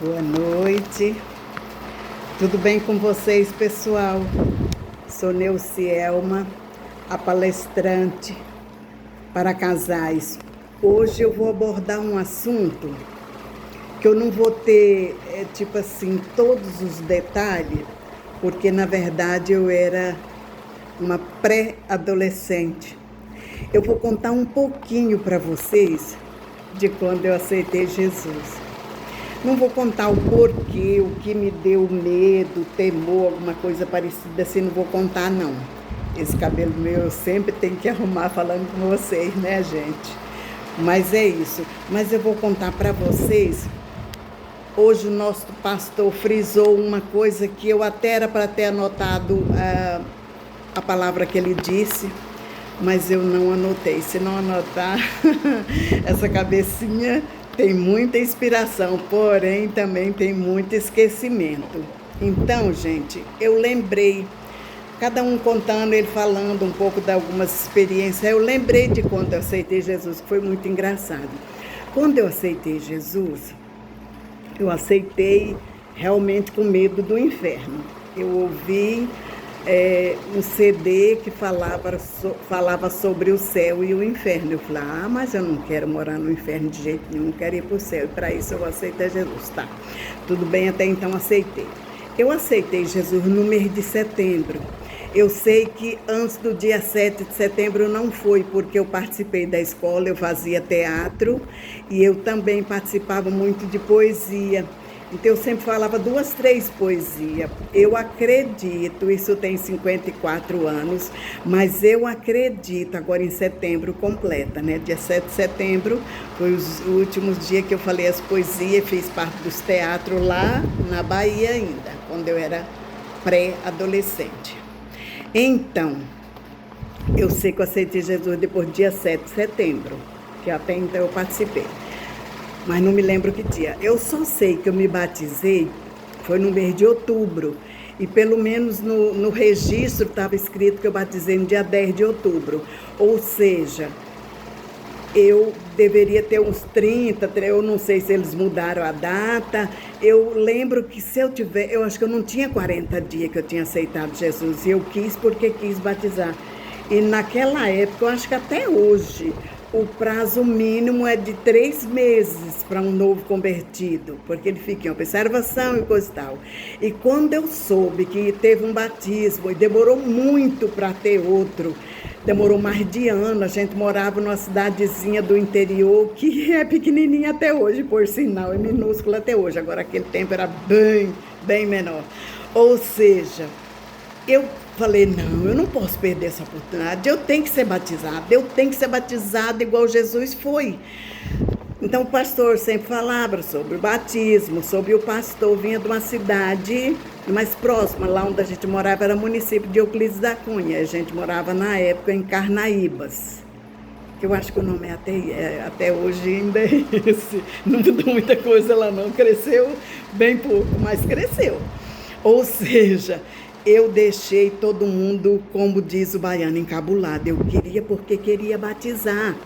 Boa noite, tudo bem com vocês, pessoal? Sou Neucielma, a palestrante para casais. Hoje eu vou abordar um assunto que eu não vou ter, todos os detalhes, porque na verdade eu era uma pré-adolescente. Eu vou contar um pouquinho para vocês de quando eu aceitei Jesus. Não vou contar o porquê, o que me deu medo, temor, alguma coisa parecida assim, não vou contar não. Esse cabelo meu eu sempre tenho que arrumar falando com vocês, né, gente? Mas é isso. Mas eu vou contar para vocês. Hoje o nosso pastor frisou uma coisa que eu até era para ter anotado a palavra que ele disse, mas eu não anotei. Se não anotar, essa cabecinha tem muita inspiração, porém também tem muito esquecimento. Então, gente, eu lembrei, cada um contando, ele falando um pouco de algumas experiências, eu lembrei de quando eu aceitei Jesus, que foi muito engraçado. Quando eu aceitei Jesus, eu aceitei realmente com medo do inferno. Eu ouvi um CD que falava sobre o céu e o inferno. Eu falei, mas eu não quero morar no inferno de jeito nenhum, quero ir para o céu. E para isso eu aceitei Jesus. Tá, tudo bem, até então aceitei. Eu aceitei Jesus no mês de setembro. Eu sei que antes do dia 7 de setembro não foi, porque eu participei da escola, eu fazia teatro e eu também participava muito de poesia. Então eu sempre falava 2, 3 poesias. Eu acredito, isso tem 54 anos, mas eu acredito, agora em setembro completa, né? Dia 7 de setembro foi os últimos dias que eu falei as poesias, fiz parte dos teatros lá na Bahia ainda, quando eu era pré-adolescente. Então, eu sei que eu aceitei Jesus depois do dia 7 de setembro, que até então eu participei. Mas não me lembro que dia. Eu só sei que eu me batizei, foi no mês de outubro. E pelo menos no registro estava escrito que eu batizei no dia 10 de outubro. Ou seja, eu deveria ter uns 30, eu não sei se eles mudaram a data. Eu lembro que se eu tiver, eu acho que eu não tinha 40 dias que eu tinha aceitado Jesus. E eu quis porque quis batizar. E naquela época, eu acho que até hoje, o prazo mínimo é de 3 meses para um novo convertido, porque ele fica em observação e coisa e tal. E quando eu soube que teve um batismo, e demorou muito para ter outro, demorou mais de ano, a gente morava numa cidadezinha do interior, que é pequenininha até hoje, por sinal, é minúscula até hoje, agora aquele tempo era bem menor. Ou seja, eu falei, não, eu não posso perder essa oportunidade, eu tenho que ser batizada igual Jesus foi. Então o pastor sempre falava sobre o batismo, sobre o pastor vinha de uma cidade mais próxima, lá onde a gente morava era o município de Euclides da Cunha, a gente morava na época em Carnaíbas, que eu acho que o nome até hoje ainda é esse, não mudou muita coisa lá não, cresceu bem pouco, mas cresceu. Ou seja, eu deixei todo mundo, como diz o baiano, encabulado. Eu queria porque queria batizar.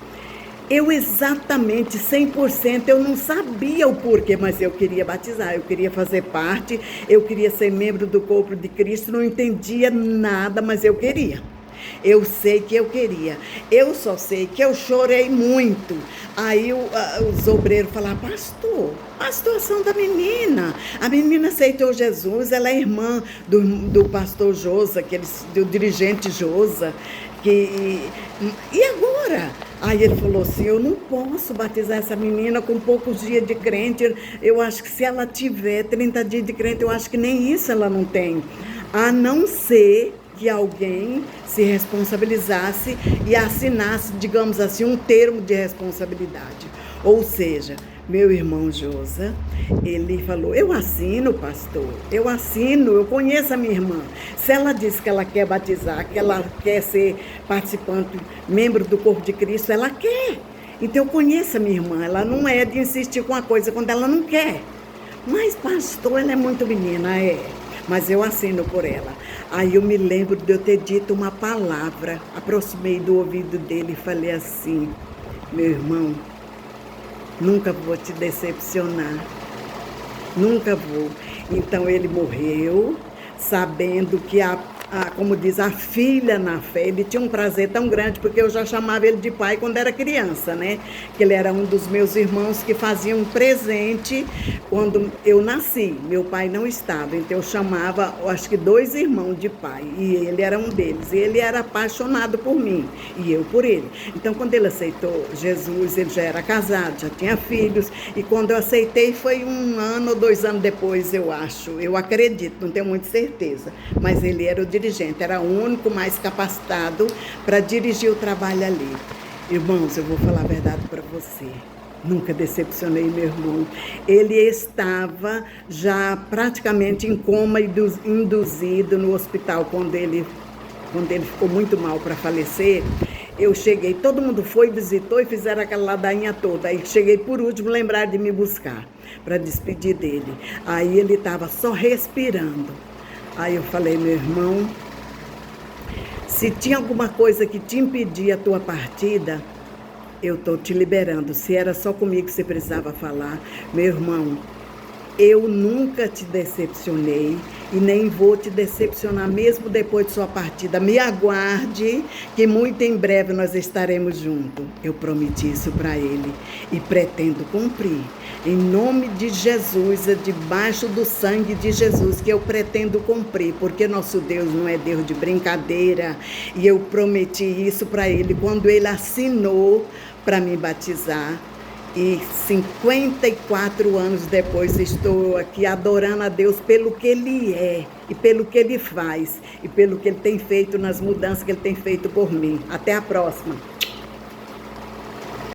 Eu exatamente, 100%, eu não sabia o porquê, mas eu queria batizar, eu queria fazer parte, eu queria ser membro do corpo de Cristo, não entendia nada, mas eu queria. Eu sei que eu queria. Eu só sei que eu chorei muito. Aí os obreiros falaram, pastor, a situação da menina. A menina aceitou Jesus, ela é irmã do pastor Josa, do dirigente Josa. E agora? Aí ele falou assim, eu não posso batizar essa menina com poucos dias de crente. Eu acho que se ela tiver 30 dias de crente, eu acho que nem isso ela não tem. A não ser que alguém se responsabilizasse e assinasse, digamos assim, um termo de responsabilidade. Ou seja, meu irmão Josa, ele falou, eu assino, pastor, eu conheço a minha irmã. Se ela diz que ela quer batizar, que ela quer ser participante, membro do corpo de Cristo, ela quer. Então eu conheço a minha irmã, ela não é de insistir com a coisa quando ela não quer. Mas pastor, ela é muito menina, mas eu assino por ela. Aí eu me lembro de eu ter dito uma palavra, aproximei do ouvido dele e falei assim, meu irmão, nunca vou te decepcionar. nunca vou. Então ele morreu, sabendo que como diz, a filha na fé, ele tinha um prazer tão grande, porque eu já chamava ele de pai quando era criança, né? Que ele era um dos meus irmãos que faziam um presente quando eu nasci. Meu pai não estava, então eu chamava, eu acho que 2 irmãos de pai, e ele era um deles. E ele era apaixonado por mim, e eu por ele. Então, quando ele aceitou Jesus, ele já era casado, já tinha filhos, e quando eu aceitei foi 1 ano ou 2 anos depois, eu acho. Eu acredito, não tenho muita certeza, mas ele era o dirigente, era o único mais capacitado para dirigir o trabalho ali. Irmãos, eu vou falar a verdade para você. Nunca decepcionei meu irmão. Ele estava já praticamente em coma induzido no hospital quando ele ficou muito mal para falecer. Eu cheguei, todo mundo foi, visitou e fizeram aquela ladainha toda. Aí cheguei por último, lembrar de me buscar para despedir dele. Aí ele estava só respirando. Aí eu falei, meu irmão, se tinha alguma coisa que te impedia a tua partida, eu estou te liberando. Se era só comigo que você precisava falar, meu irmão, eu nunca te decepcionei e nem vou te decepcionar mesmo depois de sua partida. Me aguarde, que muito em breve nós estaremos juntos. Eu prometi isso para ele e pretendo cumprir. Em nome de Jesus, é debaixo do sangue de Jesus que eu pretendo cumprir, porque nosso Deus não é Deus de brincadeira. E eu prometi isso para ele quando ele assinou para me batizar. E 54 anos depois estou aqui adorando a Deus pelo que Ele é, e pelo que Ele faz, e pelo que Ele tem feito nas mudanças que Ele tem feito por mim. Até a próxima.